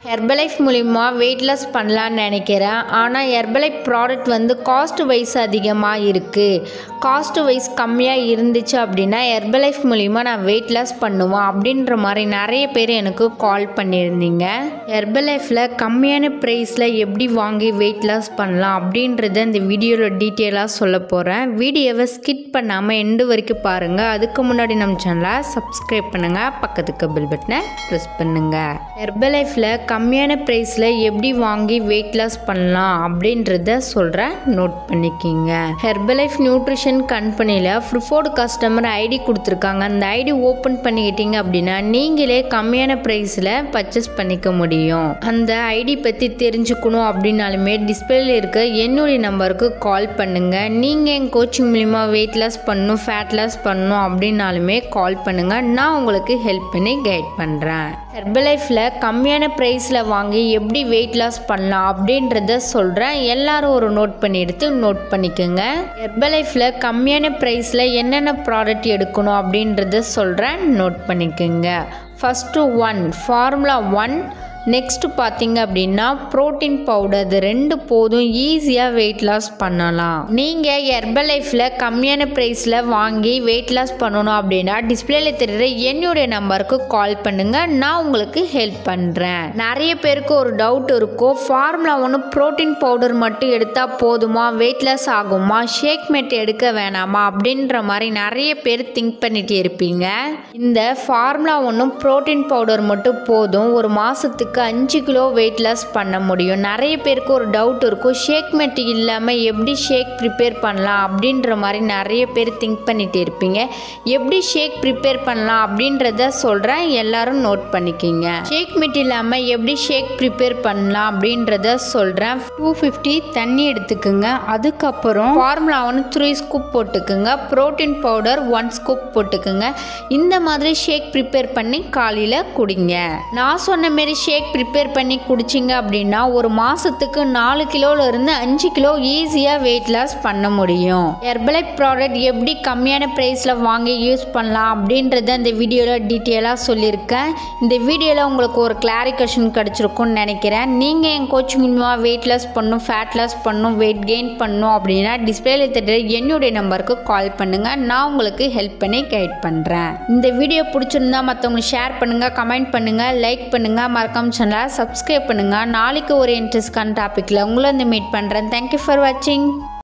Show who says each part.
Speaker 1: Herbalife மூலிமா weight loss பண்ணலான்னு நினைக்கிறேன். ஆனால் ஹெர்பலைஃப் ப்ராடக்ட் வந்து காஸ்ட் வைஸ் அதிகமாக இருக்குது. காஸ்ட் வைஸ் கம்மியாக இருந்துச்சு அப்படின்னா ஹெர்பலைஃப் மூலிமா நான் வெயிட் லாஸ் பண்ணுவேன் அப்படின்ற மாதிரி நிறைய பேர் எனக்கு கால் பண்ணியிருந்தீங்க. ஹெர்பலைஃப்பில் கம்மியான ப்ரைஸில் எப்படி வாங்கி வெயிட் லாஸ் பண்ணலாம் அப்படின்றத இந்த வீடியோவில் டீட்டெயிலாக சொல்ல போகிறேன். வீடியோவை ஸ்கிப் பண்ணாமல் எண்டு வரைக்கும் பாருங்கள். அதுக்கு முன்னாடி நம்ம சேனலை சப்ஸ்கிரைப் பண்ணுங்கள், பக்கத்துக்கு பெல் பட்டனை ப்ரெஸ் பண்ணுங்கள். ஹெர்பலைஃப்பில் கம்மியான ப்ரைஸில் எப்படி வாங்கி வெயிட் லாஸ் பண்ணலாம் அப்படின்றத சொல்கிறேன், நோட் பண்ணிக்கிங்க. ஹெர்பலைஃப் நியூட்ரிஷன் கம்பெனியில் ப்ரிஃபர்டு கஸ்டமர் ஐடி கொடுத்துருக்காங்க. அந்த ஐடி ஓப்பன் பண்ணிக்கிட்டீங்க அப்படின்னா நீங்களே கம்மியான ப்ரைஸில் பர்ச்சேஸ் பண்ணிக்க முடியும். அந்த ஐடி பற்றி தெரிஞ்சுக்கணும் அப்படின்னாலுமே டிஸ்பிளேல இருக்க என்னுடைய நம்பருக்கு கால் பண்ணுங்கள். நீங்கள் என் கோச்சிங் மூலிமா வெயிட் லாஸ் பண்ணணும், ஃபேட் லாஸ் பண்ணணும் அப்படின்னாலுமே கால் பண்ணுங்கள். நான் உங்களுக்கு ஹெல்ப் பண்ணி கைட் பண்ணுறேன். ஹெர்பலைஃப்பில் கம்மியான ப்ரைஸில் வாங்கி எப்படி வெயிட் லாஸ் பண்ணலாம் அப்படின்றத சொல்கிறேன். எல்லாரும் ஒரு நோட் பண்ணி எடுத்து நோட் பண்ணிக்கோங்க. ஹெர்பலைஃப்பில் கம்மியான ப்ரைஸில் என்னென்ன ப்ராடக்ட் எடுக்கணும் அப்படின்றத சொல்கிறேன், நோட் பண்ணிக்கோங்க. First formula 1. நெக்ஸ்ட்டு பார்த்தீங்க அப்படின்னா ப்ரோட்டீன் பவுடர். இது 2 போதும், ஈஸியாக வெயிட் லாஸ் பண்ணலாம். நீங்கள் ஹெர்பலைஃப்பில் கம்மியான ப்ரைஸில் வாங்கி வெயிட் லாஸ் பண்ணணும் அப்படின்னா டிஸ்பிளேல தெரியுற என்னுடைய நம்பருக்கு கால் பண்ணுங்கள். நான் உங்களுக்கு ஹெல்ப் பண்ணுறேன். நிறைய பேருக்கு ஒரு டவுட் இருக்கும், ஃபார்முலா 1 ப்ரோட்டீன் பவுடர் மட்டும் எடுத்தால் போதுமா, வெயிட் லாஸ் ஆகுமா, ஷேக் மேட் எடுக்க வேணாமா அப்படின்ற மாதிரி நிறைய பேர் திங்க் பண்ணிட்டு இருப்பீங்க. இந்த ஃபார்முலா 1 ப்ரோட்டீன் பவுடர் மட்டும் போதும், ஒரு மாதத்துக்கு 5 கிலோ வெயிட் லாஸ் பண்ண முடியும். நிறைய பேருக்கு ஒரு டவுட் இருக்கும், ஷேக் மேட் இல்லாமல் எப்படி ஷேக் ப்ரிப்பேர் பண்ணலாம் அப்படின்ற மாதிரி நிறைய பேர் திங்க் பண்ணிட்டு இருப்பீங்க. எப்படி ஷேக் ப்ரிப்பேர் பண்ணலாம் அப்படின்றத சொல்கிறேன், எல்லாரும் நோட் பண்ணிக்கிங்க. ஷேக் மேட் இல்லாமல் எப்படி ஷேக் ப்ரிப்பேர் பண்ணலாம் அப்படின்றத சொல்கிறேன். 250 தண்ணி எடுத்துக்குங்க. அதுக்கப்புறம் ஃபார்முலா 1 3 ஸ்கூப் போட்டுக்குங்க. ப்ரோட்டீன் பவுடர் 1 ஸ்கூப் போட்டுக்குங்க. இந்த மாதிரி ஷேக் ப்ரிப்பேர் பண்ணி காலையில் குடிங்க. நான் சொன்ன மாரி ஷேக் ப்ரிப்பேர் பண்ணி குடிச்சிங்க அப்படின்னா ஒரு மாதத்துக்கு 4 கிலோலேருந்து 5 கிலோ ஈஸியாக வெயிட் லாஸ் பண்ண முடியும். ஹெர்பலைஃப் ப்ராடக்ட் எப்படி கம்மியான ப்ரைஸில் வாங்கி யூஸ் பண்ணலாம் அப்படின்றத இந்த வீடியோவில் டீட்டெயிலாக சொல்லியிருக்கேன். இந்த வீடியோவில் உங்களுக்கு ஒரு கிளாரிஃபிகேஷன் கிடச்சிருக்கும்னு நினைக்கிறேன். நீங்கள் என் கோச்சிங் மூலமாக வெயிட் லாஸ் பண்ணணும், ஃபேட் லாஸ் பண்ணணும், வெயிட் கெயின் பண்ணணும் அப்படின்னா டிஸ்பிளேல தெரியுற என்னுடைய நம்பருக்கு கால் பண்ணுங்கள். நான் உங்களுக்கு ஹெல்ப் பண்ணி கைட் பண்ணுறேன். இந்த வீடியோ பிடிச்சிருந்தா மற்றவங்களுக்கு ஷேர் பண்ணுங்கள், கமெண்ட் பண்ணுங்கள், லைக் பண்ணுங்கள், மறக்காம சேனலை சப்ஸ்கிரைப் பண்ணுங்கள். நாளைக்கு ஒரு இன்ட்ரெஸ்டான டாப்பிக்கில் உங்களை வந்து மீட் பண்ணுறேன். தேங்க்யூ ஃபார் வாட்சிங்.